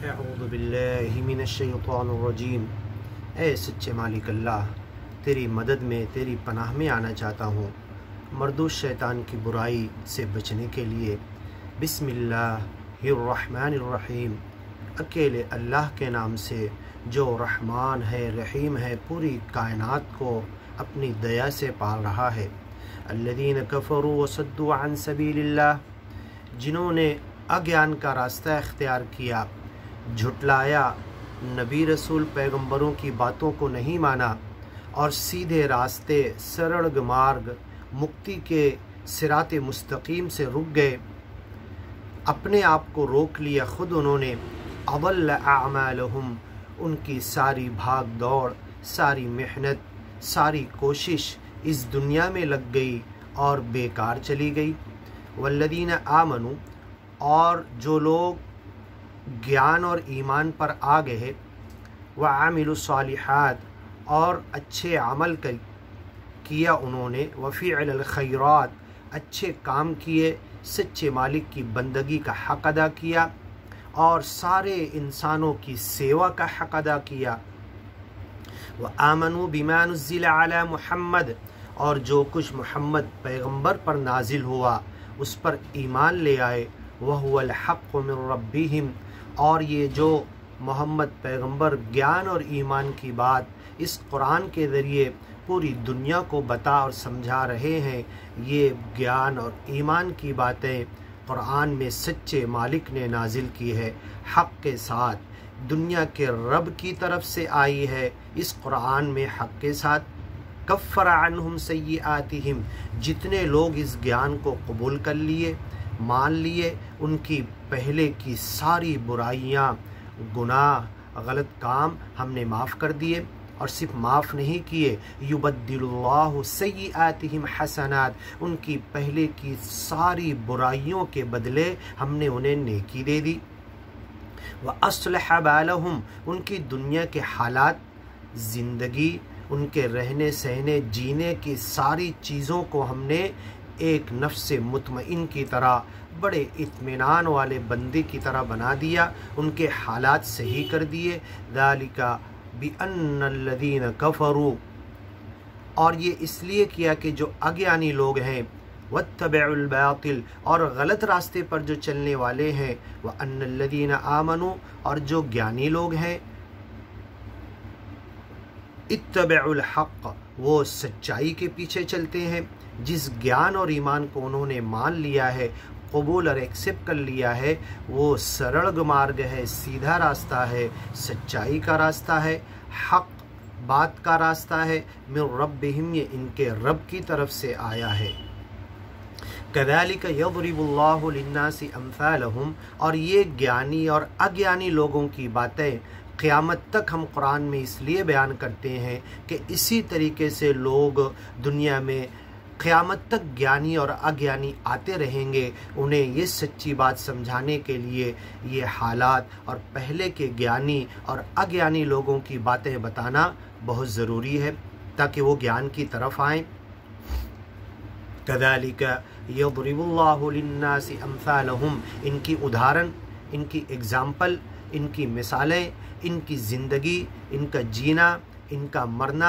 अऊज़ु बिल्लाहि मिनश्शैतानिर्रजीम। ए सच्चे मालिक अल्लाह, तेरी मदद में, तेरी पनाह में आना चाहता हूँ मर्दूद शैतान की बुराई से बचने के लिए। बिस्मिल्लाहिर्रहमानिर्रहीम। अकेले अल्लाह के नाम से जो रहमान है, रहीम है, पूरी कायनात को अपनी दया से पाल रहा है। अल्लज़ीन कफ़रू वसद्दू अन सबीलिल्लाह, जिन्होंने अज्ञान का रास्ता इख्तियार किया, झुटलाया, नबी रसूल पैगंबरों की बातों को नहीं माना और सीधे रास्ते, सरल मार्ग, मुक्ति के सिराते मुस्तकीम से रुक गए, अपने आप को रोक लिया खुद उन्होंने। अदल्ल अअमालहुम, उनकी सारी भाग दौड़, सारी मेहनत, सारी कोशिश इस दुनिया में लग गई और बेकार चली गई। वल्लदीन आमनु, और जो लोग ज्ञान और ईमान पर आ गए, व आमिलुस्सालिहात, और अच्छे अमल किया उन्होंने, व फ़िअल खैरात, अच्छे काम किए, सच्चे मालिक की बंदगी का हक़ अदा किया और सारे इंसानों की सेवा का हक़ अदा किया। व आमनु बिमा नुज़्ज़िला अला मुहम्मद, और जो कुछ मुहम्मद पैगंबर पर नाजिल हुआ उस पर ईमान ले आए। वहुवल हक़्क़ु मिन रब्बिहिम, और ये जो मोहम्मद पैगंबर ज्ञान और ईमान की बात इस कुरान के ज़रिए पूरी दुनिया को बता और समझा रहे हैं, ये ज्ञान और ईमान की बातें कुरान में सच्चे मालिक ने नाजिल की है, हक़ के साथ, दुनिया के रब की तरफ से आई है इस कुरान में हक़ के साथ। कफ़्फ़र अन्हुम सय्यिआतिहिम, जितने लोग इस ज्ञान को कबूल कर लिए, मान लिए, उनकी पहले की सारी बुराइयाँ, गुनाह, गलत काम हमने माफ़ कर दिए। और सिर्फ माफ़ नहीं किए, युबद्दिलुल्लाहु सय्यिआतिहिम हसनात, उनकी पहले की सारी बुराइयों के बदले हमने उन्हें नेकी दे दी। व अस्लह बालहुम, उनकी दुनिया के हालात, ज़िंदगी, उनके रहने सहने जीने की सारी चीज़ों को हमने एक नफ्स मुतमइन की तरह, बड़े इत्मीनान वाले बंदे की तरह बना दिया, उनके हालात सही कर दिए। ज़ालिका बिअन्नल्लज़ीन कफ़रू, और ये इसलिए किया कि जो अज्ञानी लोग हैं, वत्तबअल बातिल, और गलत रास्ते पर जो चलने वाले हैं, व अन्नल्लज़ीन आमनु, और जो ज्ञानी लोग हैं, इत्तबअल हक़्क़, वो सच्चाई के पीछे चलते हैं। जिस ज्ञान और ईमान को उन्होंने मान लिया है, कबूल और एक्सेप्ट कर लिया है, वो सरल मार्ग है, सीधा रास्ता है, सच्चाई का रास्ता है, हक़ बात का रास्ता है। मिन रब्बिहिम, ये इनके रब की तरफ से आया है। कज़ालिक यज़रिबुल्लाहु लिन्नासि अम्सालहुम, और ये ज्ञानी और अज्ञानी लोगों की बातें क़यामत तक हम कुरान में इसलिए बयान करते हैं कि इसी तरीके से लोग दुनिया में क़यामत तक ज्ञानी और अज्ञानी आते रहेंगे। उन्हें ये सच्ची बात समझाने के लिए ये हालात और पहले के ज्ञानी और अज्ञानी लोगों की बातें बताना बहुत ज़रूरी है ताकि वो ज्ञान की तरफ आएँ। कज़ालिक यज़रिबुल्लाहु लिन्नासि अम्सालहुम, इनकी उदाहरण, इनकी एग्ज़ाम्पल, इनकी मिसालें, इनकी ज़िंदगी, इनका जीना, इनका मरना